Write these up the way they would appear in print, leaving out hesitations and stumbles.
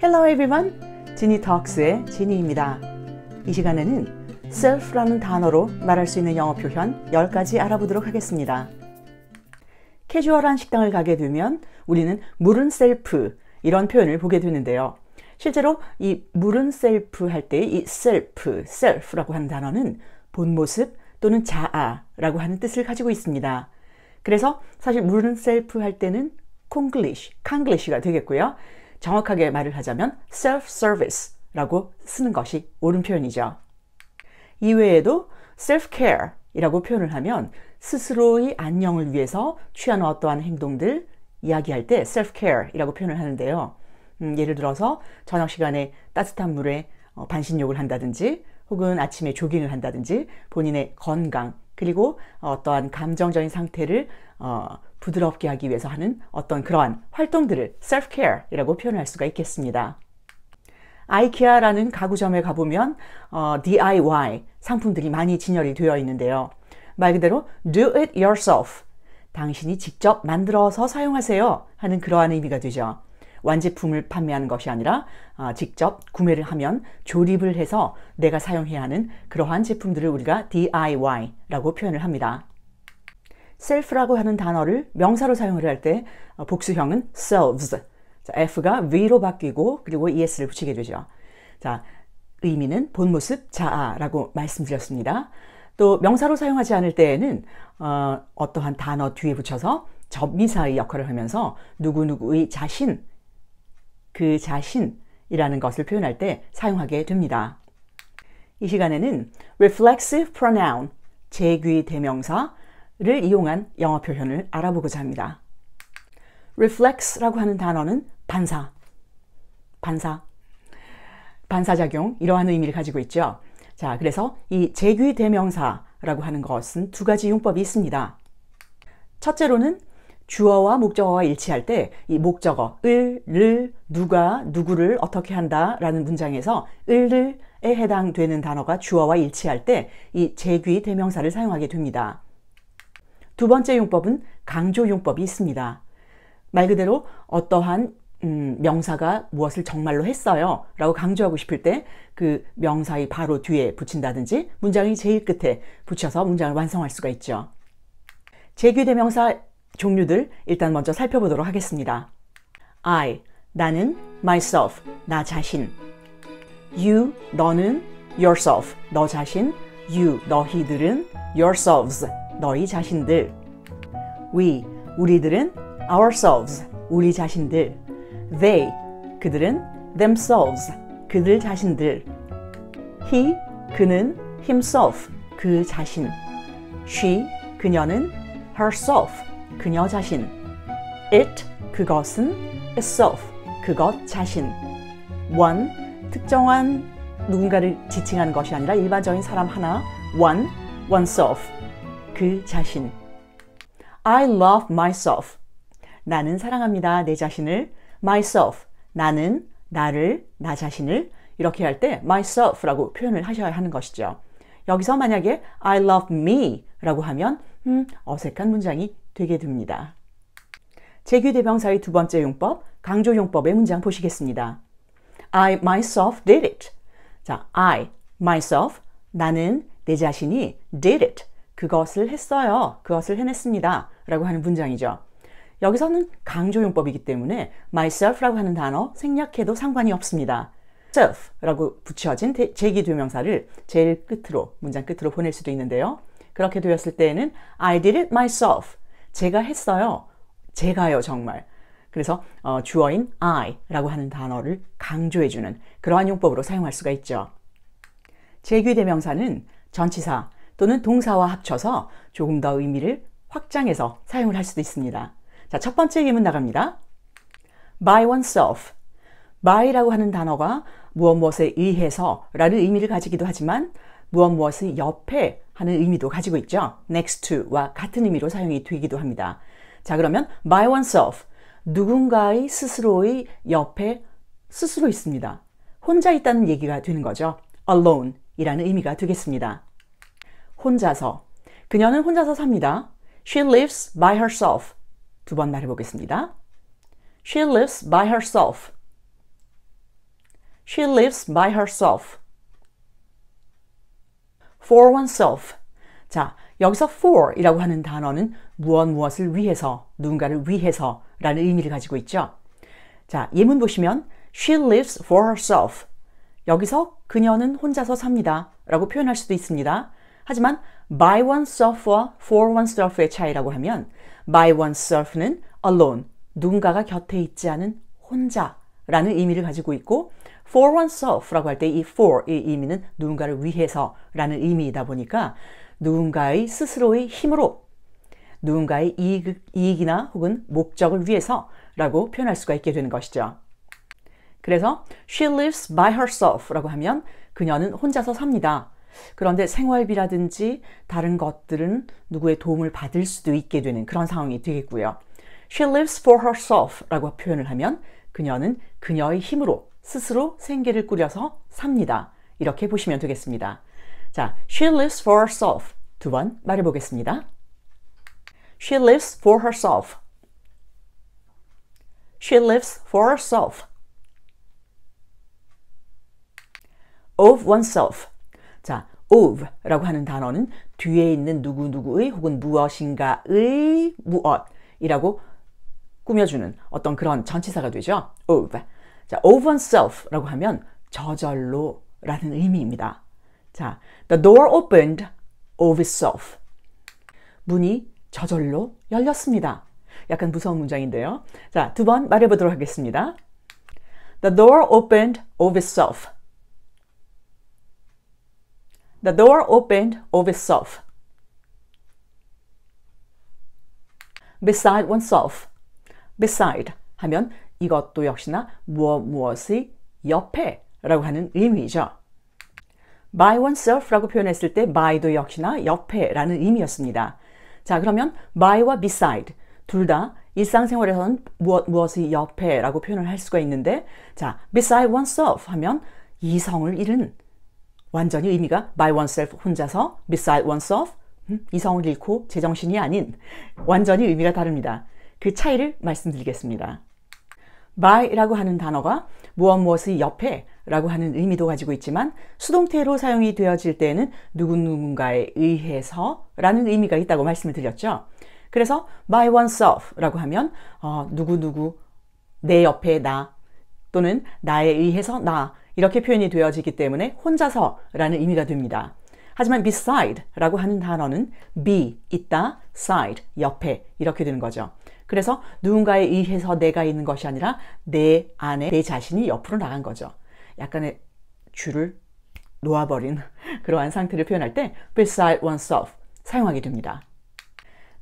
Hello everyone! 지니 톡스의 지니입니다. 이 시간에는 self라는 단어로 말할 수 있는 영어 표현 10가지 알아보도록 하겠습니다. 캐주얼한 식당을 가게 되면 우리는 물은 self 이런 표현을 보게 되는데요. 실제로 이 물은 self 할 때 이 self라고 하는 단어는 본 모습 또는 자아라고 하는 뜻을 가지고 있습니다. 그래서 사실 물은 self 할 때는 콩글리시가 되겠고요. 정확하게 말을 하자면 self-service라고 쓰는 것이 옳은 표현이죠. 이외에도 self-care이라고 표현을 하면 스스로의 안녕을 위해서 취하는 어떠한 행동들 이야기할 때 self-care이라고 표현을 하는데요. 예를 들어서 저녁 시간에 따뜻한 물에 반신욕을 한다든지 혹은 아침에 조깅을 한다든지 본인의 건강 그리고 어떠한 감정적인 상태를 부드럽게 하기 위해서 하는 어떤 그러한 활동들을 self-care이라고 표현할 수가 있겠습니다. 아이케아라는 가구점에 가보면 DIY 상품들이 많이 진열이 되어 있는데요. 말 그대로 do it yourself, 당신이 직접 만들어서 사용하세요 하는 그러한 의미가 되죠. 완제품을 판매하는 것이 아니라 직접 구매를 하면 조립을 해서 내가 사용해야 하는 그러한 제품들을 우리가 DIY라고 표현을 합니다. self라고 하는 단어를 명사로 사용을 할 때 복수형은 selves, F가 V로 바뀌고 그리고 ES를 붙이게 되죠. 자, 의미는 본 모습, 자아라고 말씀드렸습니다. 또 명사로 사용하지 않을 때에는 어떠한 단어 뒤에 붙여서 접미사의 역할을 하면서 누구누구의 자신, 그 자신이라는 것을 표현할 때 사용하게 됩니다. 이 시간에는 reflexive pronoun, 제귀 대명사를 이용한 영어 표현을 알아보고자 합니다. reflex라고 하는 단어는 반사작용 이러한 의미를 가지고 있죠. 자, 그래서 이 제귀 대명사라고 하는 것은 두 가지 용법이 있습니다. 첫째로는 주어와 목적어가 일치할 때 이 목적어 을, 누가, 누구를 어떻게 한다라는 문장에서 을에 해당되는 단어가 주어와 일치할 때 이 제귀 대명사를 사용하게 됩니다. 두 번째 용법은 강조 용법이 있습니다. 말 그대로 어떠한 명사가 무엇을 정말로 했어요 라고 강조하고 싶을 때 그 명사의 바로 뒤에 붙인다든지 문장의 제일 끝에 붙여서 문장을 완성할 수가 있죠. 제귀 대명사 종류들 일단 먼저 살펴보도록 하겠습니다. I, 나는, myself, 나 자신. You, 너는, yourself, 너 자신. You, 너희들은, yourselves, 너희 자신들. We, 우리들은, ourselves, 우리 자신들. They, 그들은, themselves, 그들 자신들. He, 그는, himself, 그 자신. She, 그녀는, herself, 그녀 자신. It, 그것은, itself, 그것 자신. One, 특정한 누군가를 지칭하는 것이 아니라 일반적인 사람 하나. One, oneself, 그 자신. I love myself. 나는 사랑합니다. 내 자신을. myself, 나는, 나를, 나 자신을 이렇게 할 때 myself라고 표현을 하셔야 하는 것이죠. 여기서 만약에 I love me 라고 하면 어색한 문장이 되게 됩니다. 제귀 대명사의 두 번째 용법, 강조 용법의 문장 보시겠습니다. I myself did it. 자, I myself, 나는 내 자신이 did it. 그것을 했어요. 그것을 해냈습니다. 라고 하는 문장이죠. 여기서는 강조 용법이기 때문에 myself라고 하는 단어 생략해도 상관이 없습니다. self라고 붙여진 제귀 대명사를 제일 끝으로, 문장 끝으로 보낼 수도 있는데요. 그렇게 되었을 때에는 I did it myself. 제가 했어요. 제가요, 정말. 그래서 주어인 I라고 하는 단어를 강조해주는 그러한 용법으로 사용할 수가 있죠. 제귀 대명사는 전치사 또는 동사와 합쳐서 조금 더 의미를 확장해서 사용을 할 수도 있습니다. 자, 첫 번째 예문 나갑니다. by oneself. by라고 하는 단어가 무엇에 의해서 라는 의미를 가지기도 하지만 무엇을 옆에 하는 의미도 가지고 있죠. next to와 같은 의미로 사용이 되기도 합니다. 자, 그러면 by oneself. 누군가의 스스로의 옆에 스스로 있습니다. 혼자 있다는 얘기가 되는 거죠. alone 이라는 의미가 되겠습니다. 혼자서. 그녀는 혼자서 삽니다. She lives by herself. 두 번 말해보겠습니다. She lives by herself. She lives by herself. For oneself. 자, 여기서 for이라고 하는 단어는 무엇을 위해서, 누군가를 위해서 라는 의미를 가지고 있죠. 자, 예문 보시면 She lives for herself. 여기서 그녀는 혼자서 삽니다 라고 표현할 수도 있습니다. 하지만 by oneself와 for oneself의 차이라고 하면 by oneself는 alone, 누군가가 곁에 있지 않은 혼자라는 의미를 가지고 있고 for oneself라고 할 때 이 for의 의미는 누군가를 위해서라는 의미이다 보니까 누군가의 스스로의 힘으로 누군가의 이익이나 혹은 목적을 위해서라고 표현할 수가 있게 되는 것이죠. 그래서 she lives by herself라고 하면 그녀는 혼자서 삽니다. 그런데 생활비라든지 다른 것들은 누구의 도움을 받을 수도 있게 되는 그런 상황이 되겠고요. She lives for herself라고 표현을 하면 그녀는 그녀의 힘으로 스스로 생계를 꾸려서 삽니다. 이렇게 보시면 되겠습니다. 자, she lives for herself. 두 번 말해보겠습니다. She lives for herself. She lives for herself. Of oneself. 자, of라고 하는 단어는 뒤에 있는 누구누구의 혹은 무엇인가의 무엇이라고 꾸며주는 어떤 그런 전치사가 되죠. of. 자, of oneself라고 하면 저절로 라는 의미입니다. 자, the door opened of itself. 문이 저절로 열렸습니다. 약간 무서운 문장인데요. 자, 두 번 말해보도록 하겠습니다. The door opened of itself. The door opened of itself. Beside oneself. Beside 하면 이것도 역시나 무엇의 옆에 라고 하는 의미이죠. by oneself라고 표현했을 때 by도 역시나 옆에 라는 의미였습니다. 자, 그러면 by와 beside 둘 다 일상생활에서는 무엇의 옆에 라고 표현을 할 수가 있는데 자, beside oneself 하면 이성을 잃은 완전히 의미가 by oneself 혼자서 beside oneself 이성을 잃고 제정신이 아닌 완전히 의미가 다릅니다. 그 차이를 말씀드리겠습니다. by라고 하는 단어가 무엇의 옆에 라고 하는 의미도 가지고 있지만 수동태로 사용이 되어질 때에는 누군가에 의해서 라는 의미가 있다고 말씀을 드렸죠. 그래서 by oneself 라고 하면 누구누구 내 옆에 나 또는 나에 의해서 나 이렇게 표현이 되어지기 때문에 혼자서 라는 의미가 됩니다. 하지만 beside 라고 하는 단어는 be, 있다, side, 옆에 이렇게 되는 거죠. 그래서 누군가에 의해서 내가 있는 것이 아니라 내 안에 내 자신이 옆으로 나간 거죠. 약간의 줄을 놓아버린 그러한 상태를 표현할 때 beside oneself 사용하게 됩니다.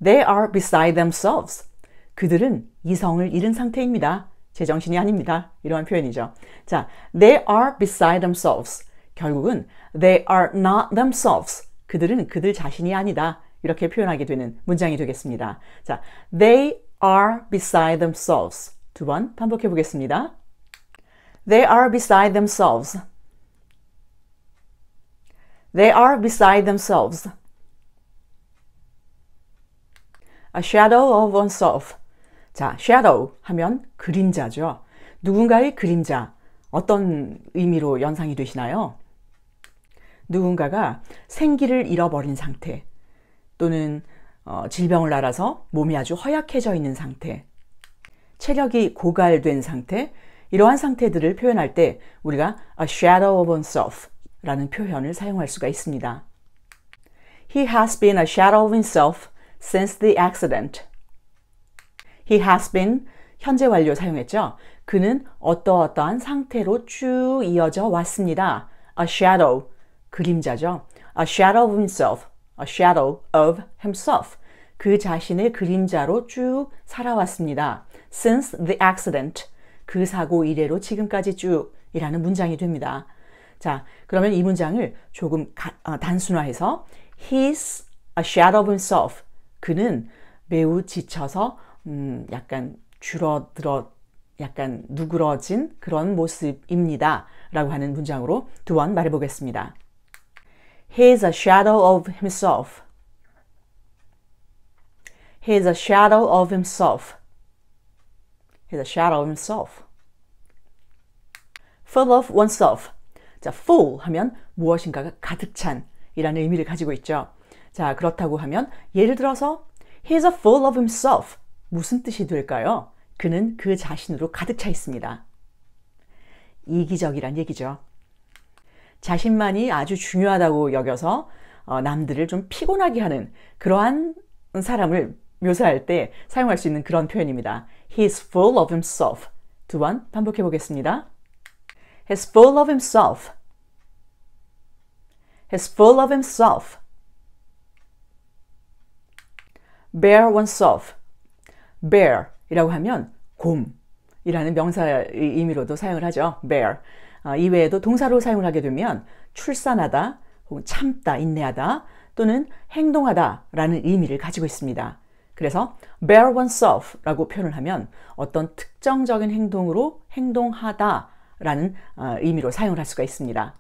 They are beside themselves. 그들은 이성을 잃은 상태입니다. 제정신이 아닙니다. 이러한 표현이죠. 자, they are beside themselves. 결국은 they are not themselves. 그들은 그들 자신이 아니다. 이렇게 표현하게 되는 문장이 되겠습니다. 자, they are beside themselves. 두 번 반복해 보겠습니다. They are beside themselves. They are beside themselves. A shadow of oneself. 자, shadow 하면 그림자죠. 누군가의 그림자. 어떤 의미로 연상이 되시나요? 누군가가 생기를 잃어버린 상태 또는 질병을 앓아서 몸이 아주 허약해져 있는 상태, 체력이 고갈된 상태, 이러한 상태들을 표현할 때 우리가 a shadow of oneself 라는 표현을 사용할 수가 있습니다. He has been a shadow of himself since the accident. He has been 현재 완료 사용했죠. 그는 어떠어떠한 상태로 쭉 이어져 왔습니다. A shadow, 그림자죠. A shadow of himself, a shadow of himself. 그 자신의 그림자로 쭉 살아왔습니다. Since the accident, 그 사고 이래로 지금까지 쭉 이라는 문장이 됩니다. 자, 그러면 이 문장을 조금 단순화해서 He's a shadow of himself. 그는 매우 지쳐서 약간 줄어들어 약간 누그러진 그런 모습입니다. 라고 하는 문장으로 두 번 말해보겠습니다. He's a shadow of himself. He's a shadow of himself. He's a shadow of himself. full of oneself. 자, full 하면 무엇인가가 가득 찬 이라는 의미를 가지고 있죠. 자, 그렇다고 하면 예를 들어서 He's a full of himself. 무슨 뜻이 될까요? 그는 그 자신으로 가득 차 있습니다. 이기적이란 얘기죠. 자신만이 아주 중요하다고 여겨서 남들을 좀 피곤하게 하는 그러한 사람을 묘사할 때 사용할 수 있는 그런 표현입니다. He's full of himself. 두 번 반복해 보겠습니다. He's full of himself. He's full of himself. bear oneself. bear 이라고 하면 곰이라는 명사의 의미로도 사용을 하죠. bear. 이외에도 동사로 사용을 하게 되면 출산하다, 혹은 참다, 인내하다 또는 행동하다 라는 의미를 가지고 있습니다. 그래서 bear oneself 라고 표현을 하면 어떤 특정적인 행동으로 행동하다 라는 의미로 사용을 할 수가 있습니다.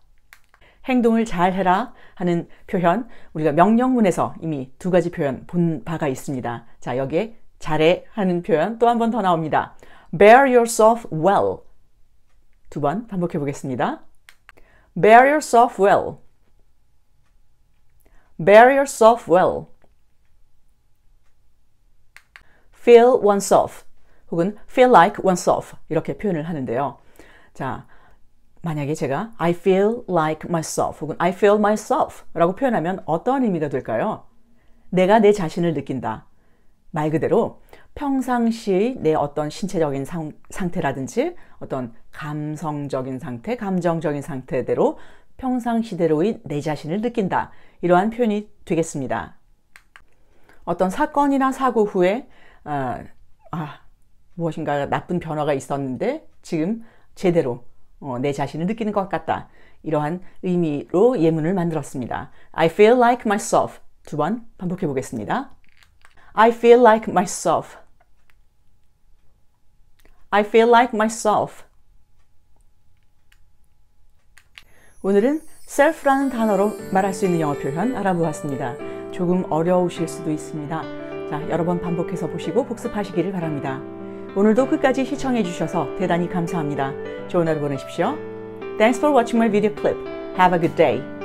행동을 잘 해라 하는 표현, 우리가 명령문에서 이미 두 가지 표현 본 바가 있습니다. 자, 여기에 잘해 하는 표현 또 한 번 더 나옵니다. bear yourself well. 두 번 반복해 보겠습니다. bear yourself well. bear yourself well. feel oneself 혹은 feel like oneself 이렇게 표현을 하는데요. 자, 만약에 제가 I feel like myself 혹은 I feel myself 라고 표현하면 어떤 의미가 될까요? 내가 내 자신을 느낀다. 말 그대로 평상시의 내 어떤 신체적인 상태라든지 어떤 감성적인 상태, 감정적인 상태대로 평상시대로의 내 자신을 느낀다. 이러한 표현이 되겠습니다. 어떤 사건이나 사고 후에 무엇인가 나쁜 변화가 있었는데 지금 제대로 내 자신을 느끼는 것 같다. 이러한 의미로 예문을 만들었습니다. I feel like myself. 두 번 반복해 보겠습니다. I feel like myself. I feel like myself. 오늘은 self라는 단어로 말할 수 있는 영어 표현 알아보았습니다. 조금 어려우실 수도 있습니다. 자, 여러 번 반복해서 보시고 복습하시기를 바랍니다. 오늘도 끝까지 시청해 주셔서 대단히 감사합니다. 좋은 하루 보내십시오. Thanks for watching my video clip. Have a good day.